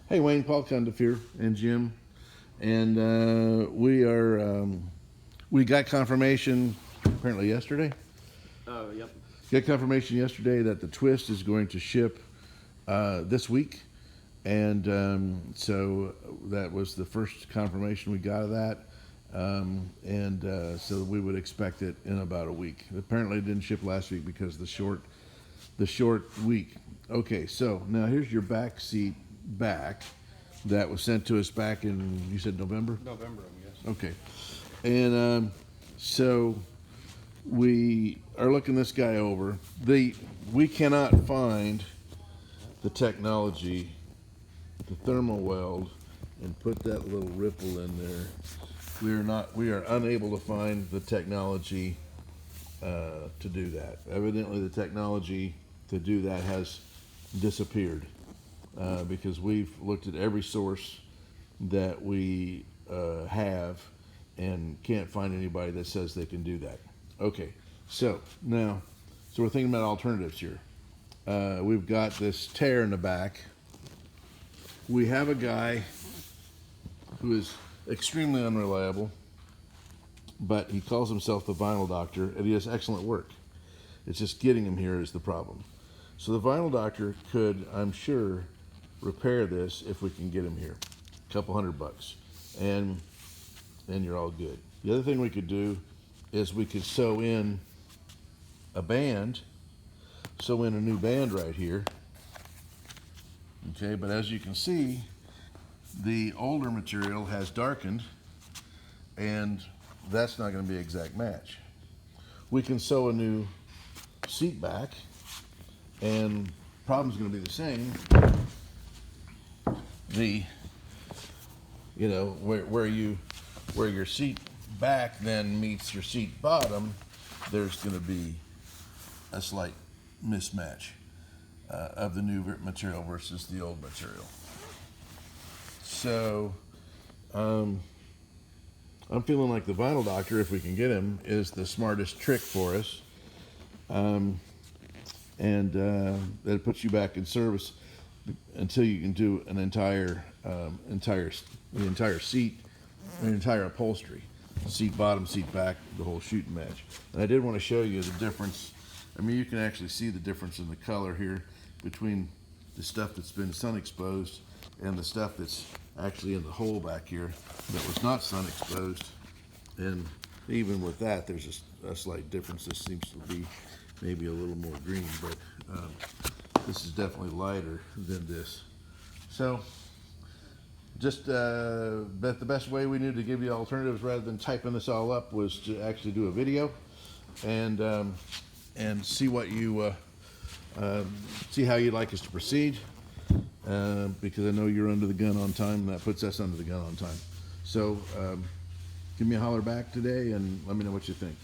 Hey Wayne, Paul Cundiff here, and Jim, and we got confirmation apparently yesterday. Oh, yep. Got confirmation yesterday that the twist is going to ship this week, and so that was the first confirmation we got of that, so we would expect it in about a week. Apparently, it didn't ship last week because of the short week. Okay, so now here's your back seat back that was sent to us back in, you said November? November, I guess. Okay. And so we are looking this guy over. We cannot find the technology to thermal weld and put that little ripple in there. We are unable to find the technology to do that. Evidently the technology to do that has disappeared because we've looked at every source that we have and can't find anybody that says they can do that. Okay, so we're thinking about alternatives here. We've got this tear in the back. We have a guy who is extremely unreliable, but he calls himself the vinyl doctor, and he does excellent work. It's just getting him here is the problem. So the vinyl doctor could, I'm sure, repair this if we can get him here. A couple $100, and you're all good. The other thing we could do is we could sew in a new band right here. Okay, but as you can see, the older material has darkened, and that's not going to be an exact match. We can sew a new seat back, and problem's going to be the same. Where your seat back then meets your seat bottom, there's going to be a slight mismatch of the new material versus the old material. So I'm feeling like the vinyl doctor, if we can get him, is the smartest trick for us. That puts you back in service until you can do an entire seat, an entire upholstery, seat bottom, seat back, the whole shooting match. And I did want to show you the difference. I mean, you can actually see the difference in the color here between the stuff that's been sun exposed and the stuff that's actually in the hole back here that was not sun exposed. And even with that, there's a slight difference. This seems to be maybe a little more green, but this is definitely lighter than this. So just but the best way we knew to give you alternatives rather than typing this all up was to actually do a video and see what you see how you'd like us to proceed, because I know you're under the gun on time, and that puts us under the gun on time. So give me a holler back today and let me know what you think.